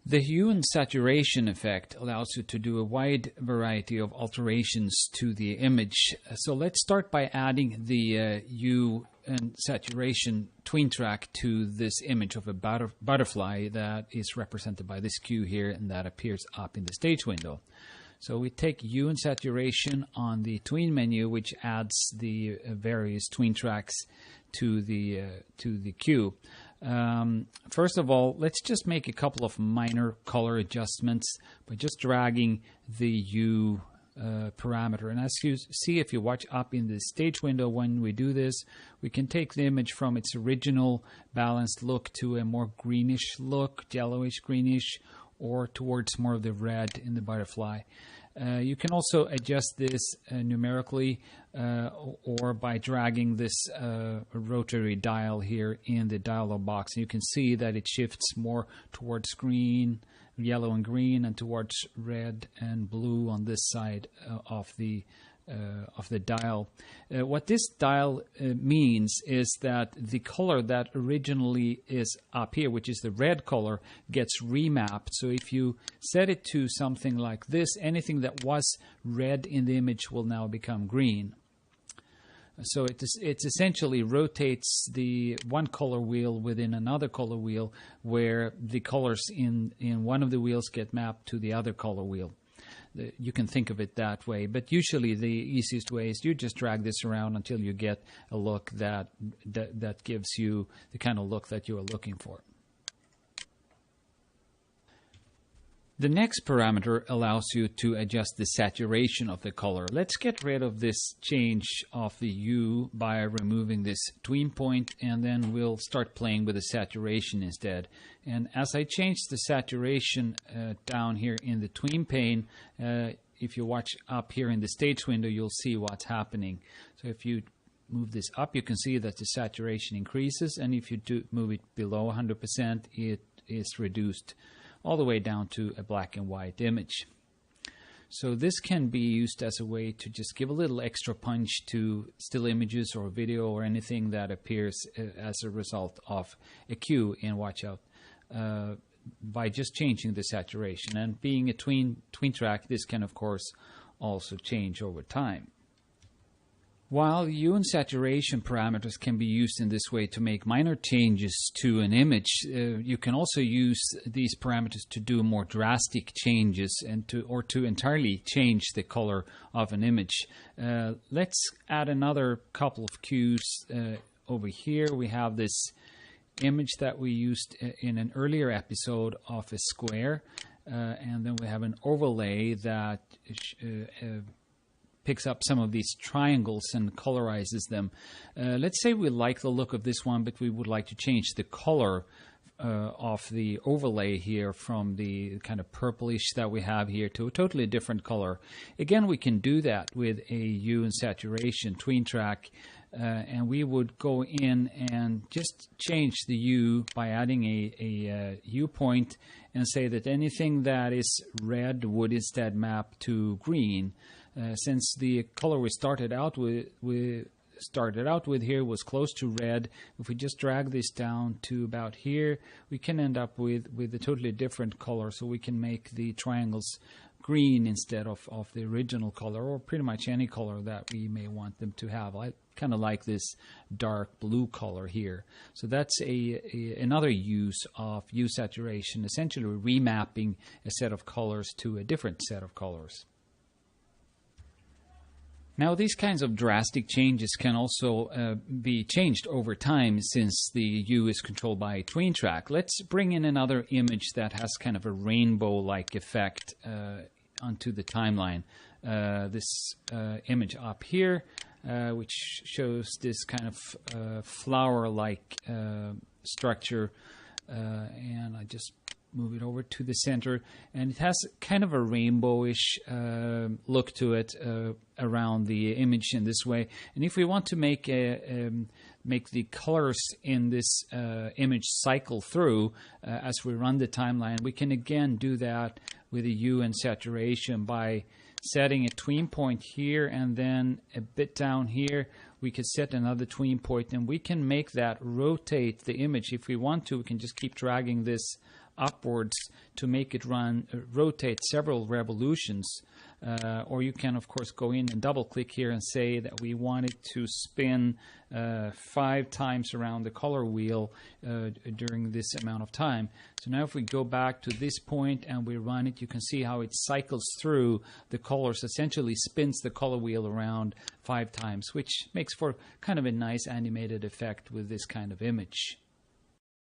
The hue and saturation effect allows you to do a wide variety of alterations to the image. So let's start by adding the hue and saturation tween track to this image of a butterfly that is represented by this cue here and that appears up in the stage window. So we take hue and saturation on the tween menu, which adds the various tween tracks to the cue. First of all, let's just make a couple of minor color adjustments by just dragging the hue parameter. And as you see, if you watch up in the stage window when we do this, we can take the image from its original balanced look to a more greenish look, yellowish greenish, or towards more of the red in the butterfly. You can also adjust this numerically or by dragging this rotary dial here in the dialog box. You can see that it shifts more towards green, yellow and green, and towards red and blue on this side of the dial. What this dial means is that the color that originally is up here, which is the red color, gets remapped. So if you set it to something like this, anything that was red in the image will now become green. So it essentially rotates the one color wheel within another color wheel, where the colors in one of the wheels get mapped to the other color wheel. You can think of it that way, but usually the easiest way is you just drag this around until you get a look that gives you the kind of look that you are looking for. The next parameter allows you to adjust the saturation of the color. Let's get rid of this change of the hue by removing this tween point, and then we'll start playing with the saturation instead. And as I change the saturation down here in the tween pane, if you watch up here in the stage window, you'll see what's happening. So if you move this up, you can see that the saturation increases, and if you move it below 100%, it is reduced all the way down to a black and white image. So this can be used as a way to just give a little extra punch to still images or video or anything that appears as a result of a cue in Watch Out by just changing the saturation. And being a tween track, this can of course also change over time. While hue and saturation parameters can be used in this way to make minor changes to an image, you can also use these parameters to do more drastic changes and to entirely change the color of an image. Let's add another couple of cues over here. We have this image that we used in an earlier episode of a square, and then we have an overlay that picks up some of these triangles and colorizes them. Let's say we like the look of this one, but we would like to change the color of the overlay here from the kind of purplish that we have here to a totally different color. Again, we can do that with a hue and saturation tween track, and we would go in and just change the hue by adding a hue point and say that anything that is red would instead map to green. Since the color we started out with here was close to red, if we just drag this down to about here, we can end up with a totally different color. So we can make the triangles green instead of the original color, or pretty much any color that we may want them to have. I kind of like this dark blue color here. So that's another use of hue saturation, essentially remapping a set of colors to a different set of colors. Now, these kinds of drastic changes can also be changed over time, since the hue is controlled by a tween track. Let's bring in another image that has kind of a rainbow-like effect onto the timeline. This image up here, which shows this kind of flower-like structure, and I just move it over to the center, and it has kind of a rainbowish look to it around the image in this way. And if we want to make the colors in this image cycle through as we run the timeline, we can again do that with a hue and saturation by setting a tween point here, and then a bit down here we could set another tween point, and we can make that rotate the image if we want to. We can just keep dragging this upwards to make it rotate several revolutions. Or you can, of course, go in and double-click here and say that we want it to spin 5 times around the color wheel during this amount of time. So now if we go back to this point and we run it, you can see how it cycles through the colors, essentially spins the color wheel around 5 times, which makes for kind of a nice animated effect with this kind of image.